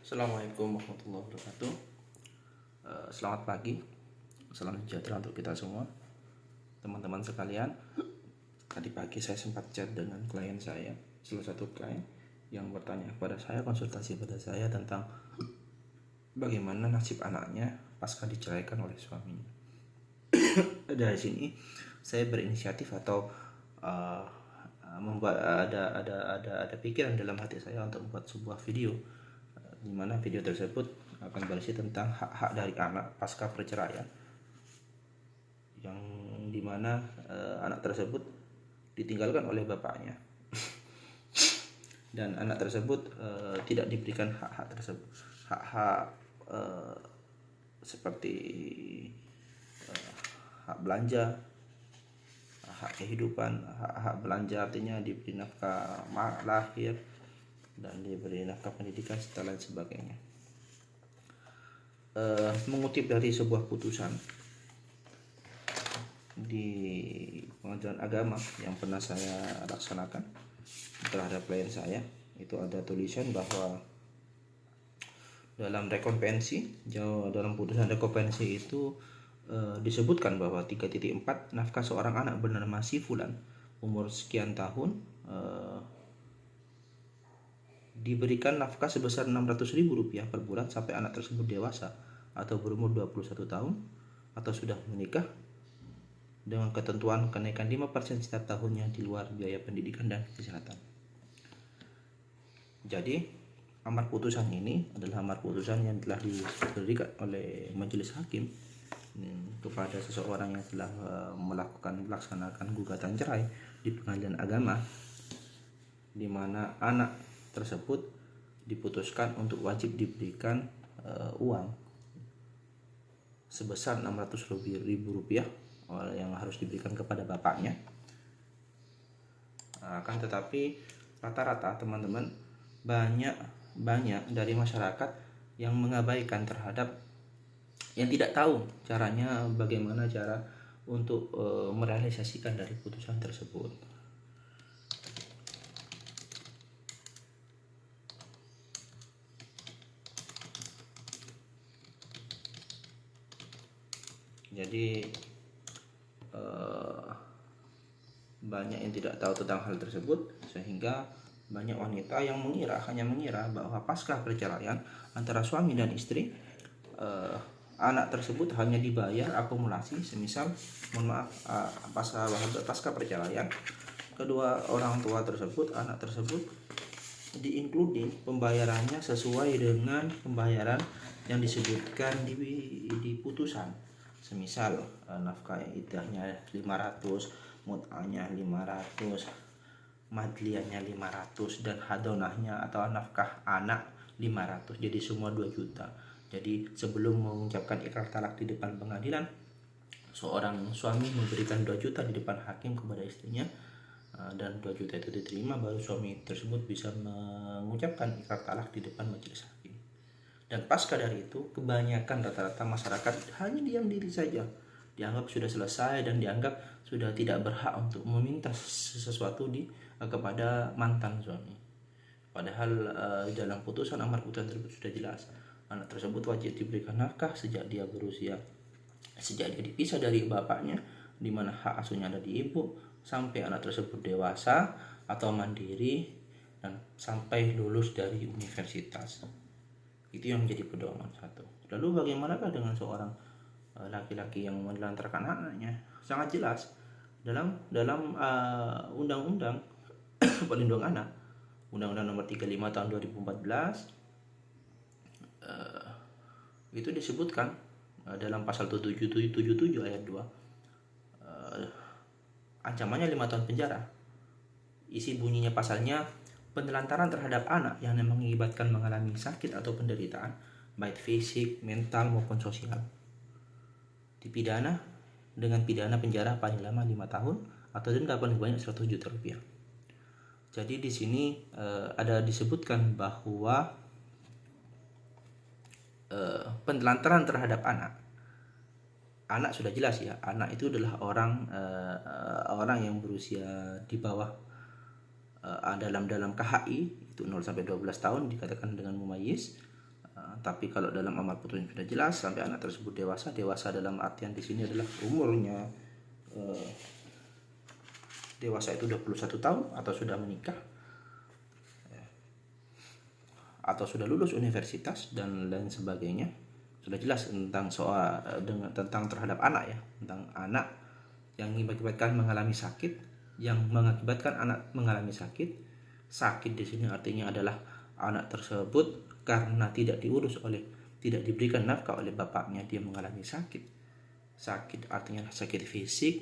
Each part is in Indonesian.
Assalamualaikum warahmatullahi wabarakatuh. Selamat pagi, salam sejahtera untuk kita semua, teman-teman sekalian. Tadi pagi saya sempat chat dengan klien saya, salah satu klien yang bertanya kepada saya, konsultasi pada saya tentang bagaimana nasib anaknya pasca diceraikan oleh suaminya. Dari sini saya berinisiatif atau membuat ada pikiran dalam hati saya untuk membuat sebuah video, di mana video tersebut akan berisi tentang hak-hak dari anak pasca perceraian, yang dimana anak tersebut ditinggalkan oleh bapaknya dan anak tersebut tidak diberikan hak-hak tersebut, hak-hak seperti hak belanja, hak kehidupan. Hak belanja artinya diberi nafkah lahir dan diberi nafkah pendidikan serta lain sebagainya. Mengutip dari sebuah putusan di pengadilan agama yang pernah saya laksanakan terhadap klien saya, itu ada tulisan bahwa dalam putusan rekompensi itu disebutkan bahwa 3.4 nafkah seorang anak bernama si Fulan umur sekian tahun diberikan nafkah sebesar Rp600.000 per bulan sampai anak tersebut dewasa atau berumur 21 tahun atau sudah menikah, dengan ketentuan kenaikan 5% setiap tahunnya di luar biaya pendidikan dan kesehatan. Jadi amar putusan ini adalah amar putusan yang telah diberikan oleh majelis hakim kepada seseorang yang telah melaksanakan gugatan cerai di pengadilan agama, di mana anak tersebut diputuskan untuk wajib diberikan uang sebesar Rp600.000 yang harus diberikan kepada bapaknya. Akan tetapi rata-rata teman-teman, banyak dari masyarakat yang mengabaikan terhadap, yang tidak tahu caranya, bagaimana cara untuk merealisasikan dari putusan tersebut. Jadi banyak yang tidak tahu tentang hal tersebut, sehingga banyak wanita yang hanya mengira bahwa pasca perceraian antara suami dan istri, anak tersebut hanya dibayar akumulasi, semisal pasca perceraian kedua orang tua tersebut, anak tersebut diinkluding pembayarannya sesuai dengan pembayaran yang disebutkan di putusan. Semisal nafkah iddahnya 500, mut'ahnya 500, madliannya 500, dan hadonahnya atau nafkah anak 500, jadi semua 2 juta. Jadi sebelum mengucapkan ikrar talak di depan pengadilan, seorang suami memberikan 2 juta di depan hakim kepada istrinya, dan 2 juta itu diterima, baru suami tersebut bisa mengucapkan ikrar talak di depan majelis hakim. Dan pasca dari itu, kebanyakan rata-rata masyarakat hanya diam diri saja, dianggap sudah selesai dan dianggap sudah tidak berhak untuk meminta sesuatu kepada mantan suami. Padahal dalam putusan amar putusan tersebut sudah jelas, anak tersebut wajib diberikan nafkah sejak dia dipisah dari bapaknya, di mana hak asuhnya ada di ibu, sampai anak tersebut dewasa atau mandiri dan sampai lulus dari universitas. Itu yang menjadi pedoman satu. Lalu bagaimanakah dengan seorang laki-laki yang menelantarkan anaknya? Sangat jelas dalam undang-undang perlindungan anak, Undang-Undang Nomor 35 Tahun 2014, itu disebutkan dalam pasal 77 ayat 2, ancamannya 5 tahun penjara. Isi bunyinya pasalnya, penelantaran terhadap anak yang mengakibatkan mengalami sakit atau penderitaan baik fisik, mental maupun sosial, dipidana dengan pidana penjara paling lama 5 tahun atau denda paling banyak Rp100 juta. Jadi di sini ada disebutkan bahwa penelantaran terhadap anak sudah jelas ya, anak itu adalah orang yang berusia di bawah dalam KHI itu 0 sampai 12 tahun dikatakan dengan mumayyiz, Tapi kalau dalam amar putusan sudah jelas sampai anak tersebut dewasa. Dewasa dalam artian di sini adalah umurnya dewasa itu 21 tahun atau sudah menikah atau sudah lulus universitas dan lain sebagainya. Sudah jelas tentang soal tentang terhadap anak ya, tentang anak yang mengakibatkan mengalami sakit, yang mengakibatkan anak mengalami sakit. Sakit di sini artinya adalah anak tersebut karena tidak diberikan nafkah oleh bapaknya, dia mengalami sakit. Sakit artinya sakit fisik.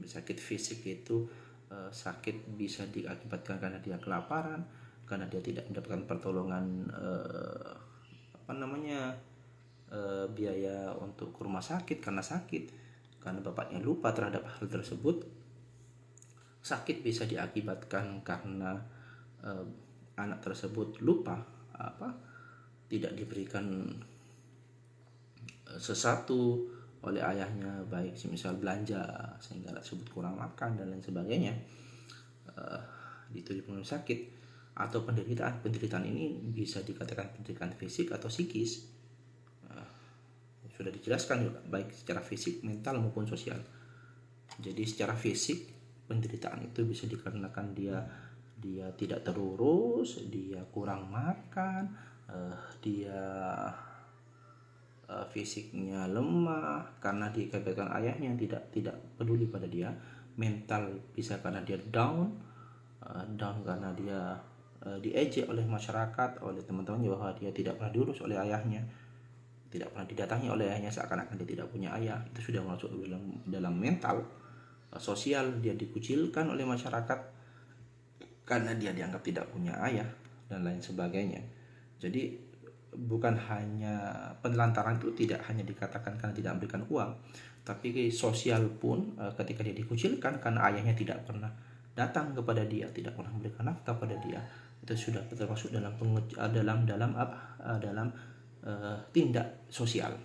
Sakit fisik itu sakit bisa diakibatkan karena dia kelaparan, karena dia tidak mendapatkan pertolongan biaya untuk ke rumah sakit karena sakit, karena bapaknya lupa terhadap hal tersebut. Sakit bisa diakibatkan karena anak tersebut lupa tidak diberikan sesuatu oleh ayahnya, baik semisal belanja sehingga anak tersebut kurang makan dan lain sebagainya. Itu dipengaruhi sakit. Atau penderitaan ini bisa dikatakan penderitaan fisik atau psikis. Sudah dijelaskan juga baik secara fisik, mental maupun sosial. Jadi secara fisik penderitaan itu bisa dikarenakan dia tidak terurus, dia kurang makan, dia fisiknya lemah karena dikabarkan ayahnya yang tidak peduli pada dia. Mental bisa karena dia down karena dia diejek oleh masyarakat, oleh teman-temannya bahwa dia tidak pernah diurus oleh ayahnya, tidak pernah didatangi oleh ayahnya, seakan-akan dia tidak punya ayah. Itu sudah masuk dalam mental. Sosial, dia dikucilkan oleh masyarakat karena dia dianggap tidak punya ayah dan lain sebagainya. Jadi bukan hanya penelantaran itu tidak hanya dikatakan karena tidak memberikan uang, tapi sosial pun ketika dia dikucilkan karena ayahnya tidak pernah datang kepada dia, tidak pernah memberikan nafkah pada dia, itu sudah termasuk dalam tindak sosial.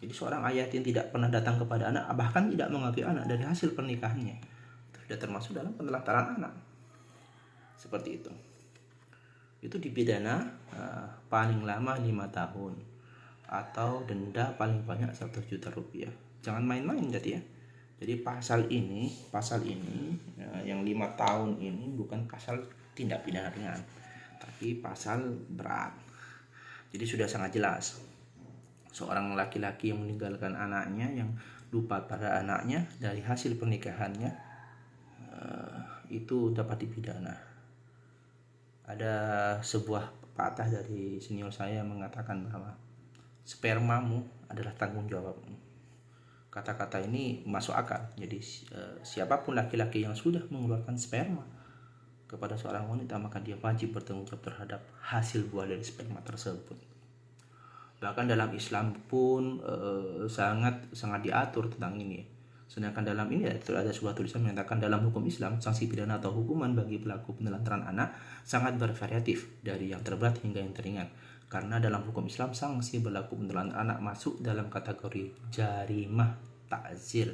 Jadi seorang ayah yang tidak pernah datang kepada anak, bahkan tidak mengakui anak dari hasil pernikahannya, itu sudah termasuk dalam penelantaran anak. Seperti itu. Itu dipidana paling lama 5 tahun atau denda paling banyak 100 juta rupiah. Jangan main-main jadi ya. Jadi pasal ini yang 5 tahun ini bukan pasal tindak pidana ringan, tapi pasal berat. Jadi sudah sangat jelas. Seorang laki-laki yang meninggalkan anaknya, yang lupa pada anaknya dari hasil pernikahannya, itu dapat dipidana. Ada sebuah pepatah dari senior saya mengatakan bahwa spermamu adalah tanggung jawabmu. Kata-kata ini masuk akal. Jadi siapapun laki-laki yang sudah mengeluarkan sperma kepada seorang wanita, maka dia wajib bertanggung jawab terhadap hasil buah dari sperma tersebut. Bahkan dalam Islam pun sangat diatur tentang ini. Sedangkan dalam ini ada sebuah tulisan menyatakan dalam hukum Islam sanksi pidana atau hukuman bagi pelaku penelantaran anak sangat bervariatif dari yang terberat hingga yang teringan. Karena dalam hukum Islam sanksi berlaku penelantaran anak masuk dalam kategori jarimah ta'zir,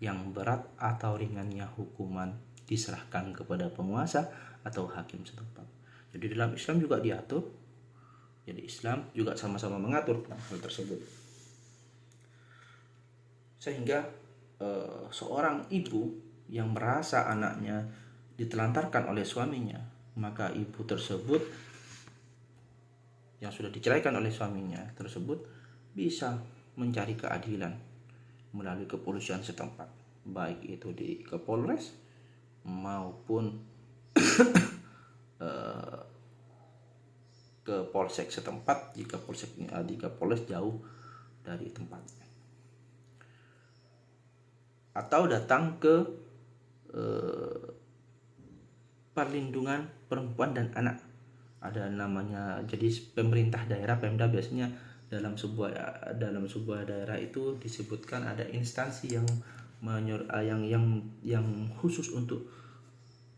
yang berat atau ringannya hukuman diserahkan kepada penguasa atau hakim setempat. Jadi dalam Islam juga diatur. Jadi Islam juga sama-sama mengatur hal tersebut. Sehingga seorang ibu yang merasa anaknya ditelantarkan oleh suaminya, maka ibu tersebut yang sudah diceraikan oleh suaminya tersebut bisa mencari keadilan melalui kepolisian setempat, baik itu di Kapolres maupun ke polsek setempat jika polres jauh dari tempatnya, atau datang ke perlindungan perempuan dan anak. Ada namanya, jadi pemerintah daerah, Pemda, biasanya dalam sebuah daerah itu disebutkan ada instansi yang khusus untuk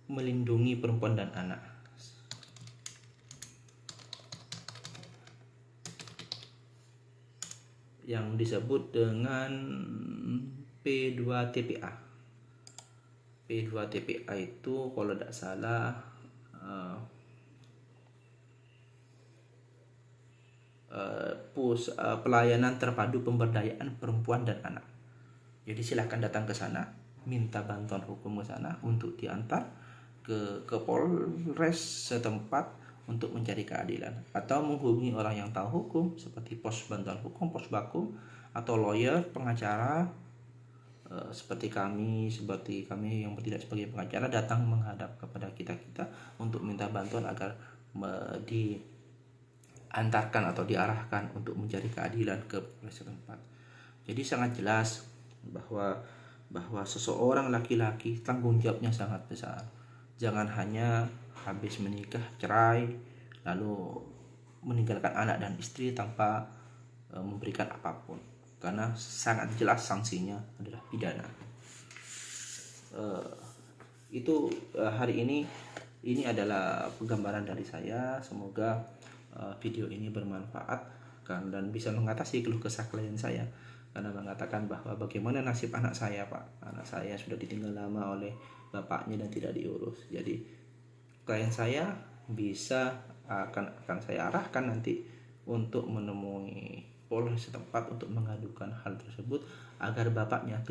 melindungi perempuan dan anak. Yang disebut dengan P2TPA. P2TPA itu kalau tidak salah pelayanan terpadu pemberdayaan perempuan dan anak. Jadi silahkan datang ke sana, minta bantuan hukum ke sana untuk diantar ke Polres setempat untuk mencari keadilan, atau menghubungi orang yang tahu hukum seperti pos bantuan hukum, pos bakum, atau lawyer, pengacara, seperti kami yang bertindak sebagai pengacara datang menghadap kepada kita untuk minta bantuan agar diantarkan atau diarahkan untuk mencari keadilan ke Polres setempat. Jadi sangat jelas bahwa seseorang laki-laki tanggung jawabnya sangat besar. Jangan hanya habis menikah cerai lalu meninggalkan anak dan istri tanpa memberikan apapun, karena sangat jelas sanksinya adalah pidana. Hari ini adalah penggambaran dari saya. Semoga video ini bermanfaat dan bisa mengatasi keluh kesah klien saya, karena mengatakan bahwa bagaimana nasib anak saya, Pak. Anak saya sudah ditinggal lama oleh bapaknya dan tidak diurus. Jadi klien saya akan saya arahkan nanti untuk menemui Polres setempat untuk mengadukan hal tersebut agar bapaknya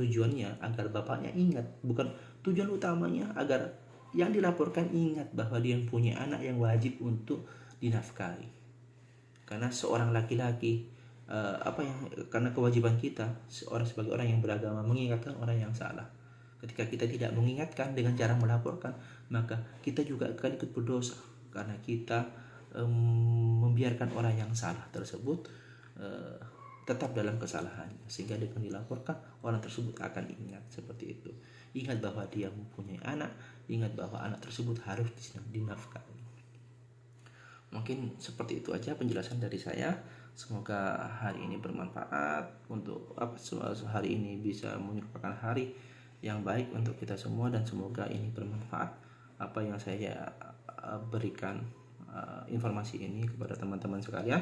ingat, bukan tujuan utamanya agar yang dilaporkan ingat bahwa dia punya anak yang wajib untuk dinafkahi. Karena seorang laki-laki karena kewajiban kita sebagai orang yang beragama mengingatkan orang yang salah. Ketika kita tidak mengingatkan dengan cara melaporkan, maka kita juga akan ikut berdosa, karena kita membiarkan orang yang salah tersebut tetap dalam kesalahannya, sehingga dengan dilaporkan orang tersebut akan ingat seperti itu. Ingat bahwa dia mempunyai anak, ingat bahwa anak tersebut harus dinafkahi. Mungkin seperti itu aja penjelasan dari saya. Semoga hari ini bermanfaat untuk hari ini bisa merupakan hari yang baik untuk kita semua, dan semoga ini bermanfaat apa yang saya berikan informasi ini kepada teman-teman sekalian,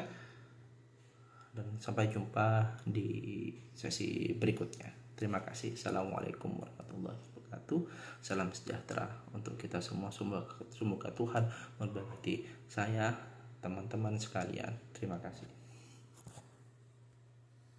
dan sampai jumpa di sesi berikutnya. Terima kasih. Assalamualaikum warahmatullahi wabarakatuh. Salam sejahtera untuk kita semua. Semoga Tuhan memberkati saya, teman-teman sekalian. Terima kasih.